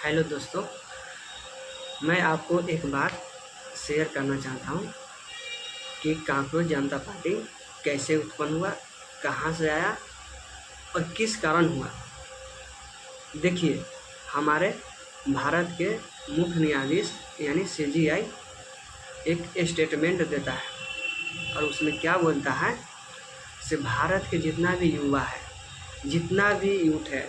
Hello दोस्तों, मैं आपको एक बात शेयर करना चाहता हूँ कि कॉकरोच जनता पार्टी कैसे उत्पन्न हुआ, कहाँ से आया और किस कारण हुआ। देखिए, हमारे भारत के मुख्य न्यायाधीश यानी सीजीआई एक स्टेटमेंट देता है और उसमें क्या बोलता है कि भारत के जितना भी युवा है, जितना भी यूथ है,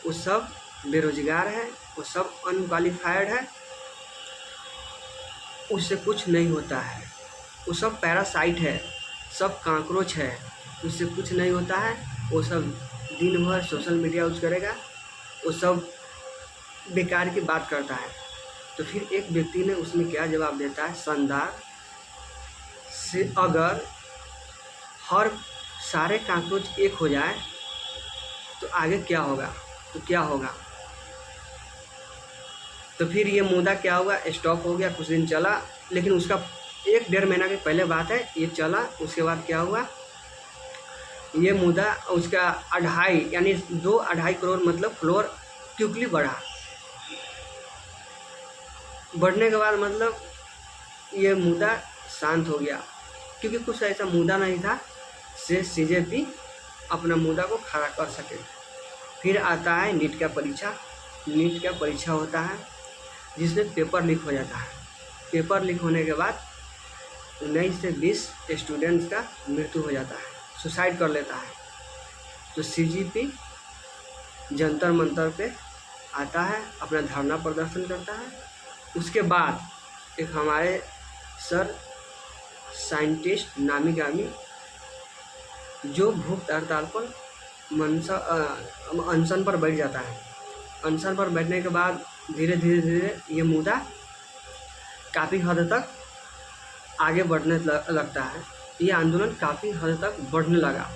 वो सब बेरोजगार है, वो सब अनक्वालिफाइड है, उससे कुछ नहीं होता है, वो सब पैरासाइट है, सब कॉकरोच है, उससे कुछ नहीं होता है। वो सब दिन भर सोशल मीडिया यूज करेगा, वो सब बेकार की बात करता है। तो फिर एक व्यक्ति ने उसमें क्या जवाब देता है, शानदार से अगर हर सारे कॉकरोच एक हो जाए तो आगे क्या होगा, तो क्या होगा। तो फिर ये मुद्दा क्या हुआ, स्टॉप हो गया, कुछ दिन चला, लेकिन उसका 1-1.5 महीना के पहले बात है, ये चला। उसके बाद क्या हुआ, ये मुद्दा उसका 2.5 यानी 2-2.5 करोड़ मतलब फ्लोर क्विकली बढ़ा। बढ़ने के बाद मतलब ये मुद्दा शांत हो गया, क्योंकि कुछ ऐसा मुद्दा नहीं था से सीजेपी अपना मुद्दा को खड़ा कर सके। फिर आता है नीट का परीक्षा। नीट का परीक्षा होता है जिसमें पेपर लीक हो जाता है। पेपर लीक होने के बाद 19 से 20 स्टूडेंट्स का मृत्यु हो जाता है, सुसाइड कर लेता है। तो सीजीपी जंतर मंतर पे आता है, अपना धरना प्रदर्शन करता है। उसके बाद एक हमारे सर साइंटिस्ट नामी गामी जो भूख हड़ताल पर अनशन पर बैठ जाता है। अनशन पर बैठने के बाद धीरे धीरे ये मुद्दा काफ़ी हद तक आगे बढ़ने लगता है। ये आंदोलन काफ़ी हद तक बढ़ने लगा।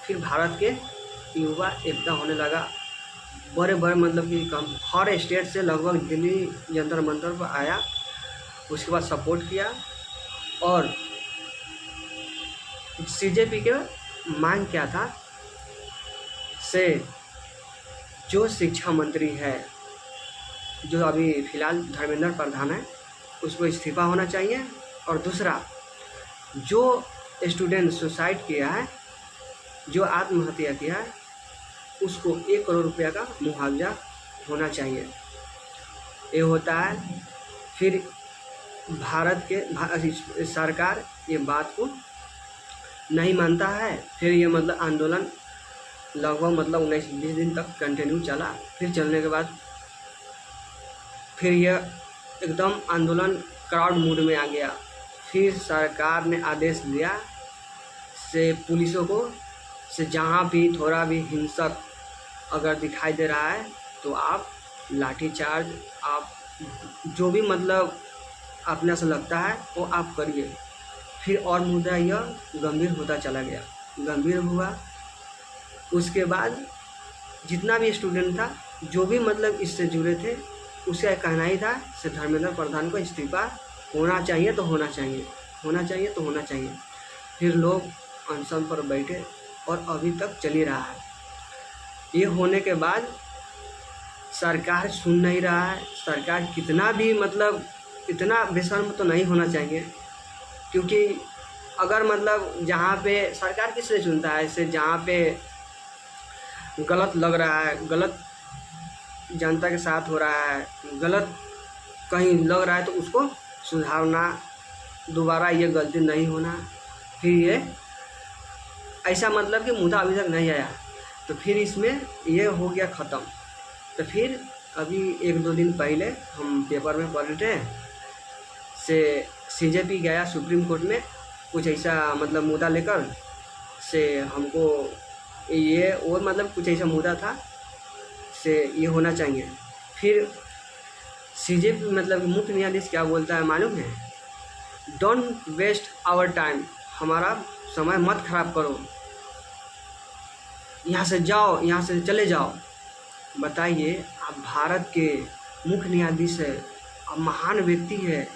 फिर भारत के युवा एकता होने लगा, बड़े बड़े मतलब कि कम हर स्टेट से लगभग दिल्ली जंतर मंतर पर आया। उसके बाद सपोर्ट किया और सीजेपी के मांग क्या था से जो शिक्षा मंत्री है, जो अभी फिलहाल धर्मेंद्र प्रधान है, उसको इस्तीफा होना चाहिए। और दूसरा, जो स्टूडेंट सुसाइड किया है, जो आत्महत्या किया है, उसको 1 करोड़ रुपया का मुआवजा होना चाहिए। ये होता है। फिर भारत के सरकार ये बात को नहीं मानता है। फिर ये मतलब आंदोलन लगभग मतलब 19-20 दिन तक कंटिन्यू चला। फिर चलने के बाद फिर यह एकदम आंदोलन क्राउड मूड में आ गया। फिर सरकार ने आदेश दिया से पुलिसों को से जहाँ भी थोड़ा भी हिंसक अगर दिखाई दे रहा है तो आप लाठीचार्ज, आप जो भी मतलब अपने से लगता है वो आप करिए। फिर और मुद्दा यह गंभीर होता चला गया, गंभीर हुआ। उसके बाद जितना भी स्टूडेंट था, जो भी मतलब इससे जुड़े थे, उसका कहना ही था से धर्मेंद्र प्रधान को इस्तीफा होना चाहिए तो होना चाहिए, होना चाहिए तो होना चाहिए। फिर लोग अनशन पर बैठे और अभी तक चल ही रहा है। ये होने के बाद सरकार सुन नहीं रहा है। सरकार कितना भी मतलब इतना बेशर्म तो नहीं होना चाहिए, क्योंकि अगर मतलब जहाँ पे सरकार किससे सुनता है, इससे जहाँ पे गलत लग रहा है, गलत जनता के साथ हो रहा है, गलत कहीं लग रहा है तो उसको सुधारना, दोबारा ये गलती नहीं होना। फिर ये ऐसा मतलब कि मुद्दा अभी तक नहीं आया, तो फिर इसमें ये हो गया ख़त्म। तो फिर अभी 1-2 दिन पहले हम पेपर में पढ़ रहे थे से सीजेपी गया सुप्रीम कोर्ट में कुछ ऐसा मतलब मुद्दा लेकर से हमको ये और मतलब कुछ ऐसा मुद्दा था से ये होना चाहिए। फिर सीजेपी मतलब मुख्य न्यायाधीश क्या बोलता है मालूम है, डोंट वेस्ट आवर टाइम, हमारा समय मत खराब करो, यहाँ से जाओ, यहाँ से चले जाओ। बताइए, आप भारत के मुख्य न्यायाधीश है, आप महान व्यक्ति है,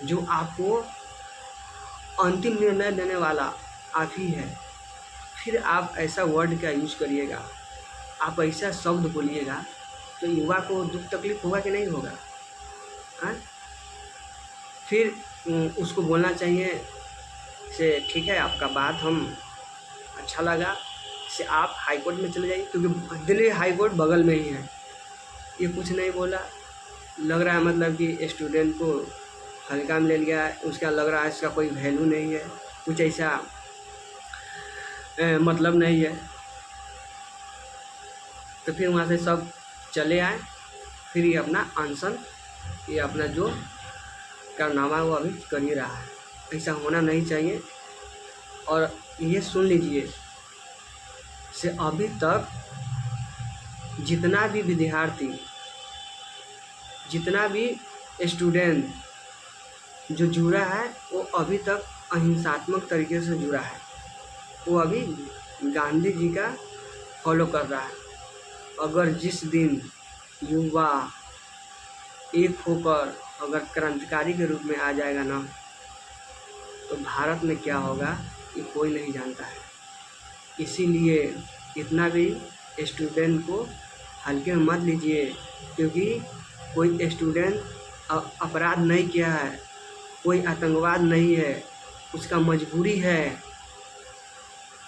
जो आपको अंतिम निर्णय देने वाला आप ही है। फिर आप ऐसा वर्ड का यूज़ करिएगा, आप ऐसा शब्द बोलिएगा तो युवा को दुख तकलीफ होगा कि नहीं होगा? हाँ, फिर उसको बोलना चाहिए से ठीक है, आपका बात हम अच्छा लगा, से आप हाई कोर्ट में चले जाइए, क्योंकि दिल्ली हाई कोर्ट बगल में ही है। ये कुछ नहीं बोला, लग रहा है मतलब कि स्टूडेंट को हल्का में ले लिया है, उसका लग रहा है इसका कोई वैल्यू नहीं है, कुछ ऐसा मतलब नहीं है। तो फिर वहाँ से सब चले आए। फिर ये अपना अनशन, ये अपना जो कारनामा है वो अभी कर ही रहा है। ऐसा होना नहीं चाहिए। और ये सुन लीजिए, से अभी तक जितना भी विद्यार्थी, जितना भी स्टूडेंट जो जुड़ा है, वो अभी तक अहिंसात्मक तरीके से जुड़ा है। वो अभी गांधी जी का फॉलो कर रहा है। अगर जिस दिन युवा एक होकर अगर क्रांतिकारी के रूप में आ जाएगा ना, तो भारत में क्या होगा ये कोई नहीं जानता है। इसीलिए इतना भी स्टूडेंट को हल्के में मत लीजिए, क्योंकि कोई स्टूडेंट अपराध नहीं किया है, कोई आतंकवाद नहीं है, उसका मजबूरी है,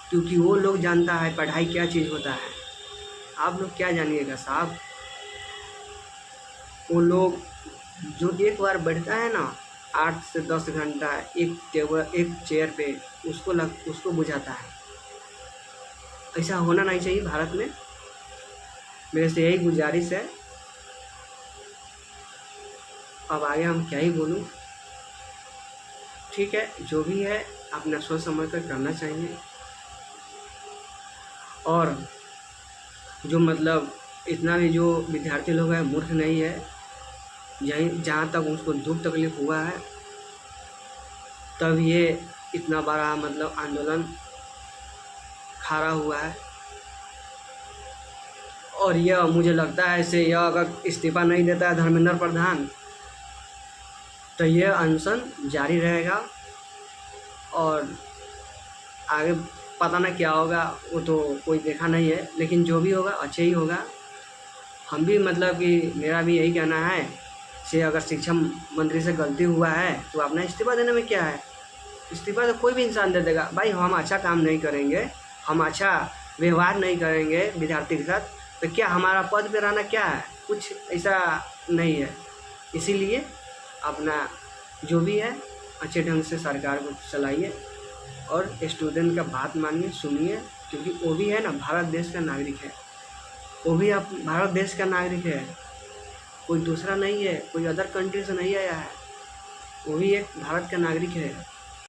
क्योंकि वो लोग जानता है पढ़ाई क्या चीज़ होता है। आप लोग क्या जानिएगा साहब? वो लोग जो एक बार बैठता है ना 8 से 10 घंटा एक चेयर पे, उसको बुझाता है। ऐसा होना नहीं चाहिए भारत में। मेरे से यही गुजारिश है। अब आगे हम क्या ही बोलूं। ठीक है, जो भी है अपना सोच समझ कर करना चाहिए। और जो मतलब इतना भी जो विद्यार्थी लोग हैं मूर्ख नहीं है। जहाँ तक उसको दुख तकलीफ हुआ है, तब ये इतना बड़ा मतलब आंदोलन खड़ा हुआ है। और यह मुझे लगता है ऐसे, यह अगर इस्तीफा नहीं देता है धर्मेंद्र प्रधान, तो यह अनशन जारी रहेगा। और आगे पता ना क्या होगा, वो तो कोई देखा नहीं है, लेकिन जो भी होगा अच्छा ही होगा। हम भी मतलब कि मेरा भी यही कहना है से अगर शिक्षा मंत्री से गलती हुआ है तो अपना इस्तीफा देने में क्या है? इस्तीफा तो कोई भी इंसान दे देगा। भाई हम अच्छा काम नहीं करेंगे, हम अच्छा व्यवहार नहीं करेंगे विद्यार्थी के साथ, तो क्या हमारा पद पे रहना क्या है? कुछ ऐसा नहीं है। इसीलिए अपना जो भी है अच्छे ढंग से सरकार को चलाइए और स्टूडेंट का बात मानिए, सुनिए, क्योंकि वो भी है ना भारत देश का नागरिक है। वो भी आप भारत देश का नागरिक है, कोई दूसरा नहीं है, कोई अदर कंट्री से नहीं आया है। वो भी एक भारत का नागरिक है।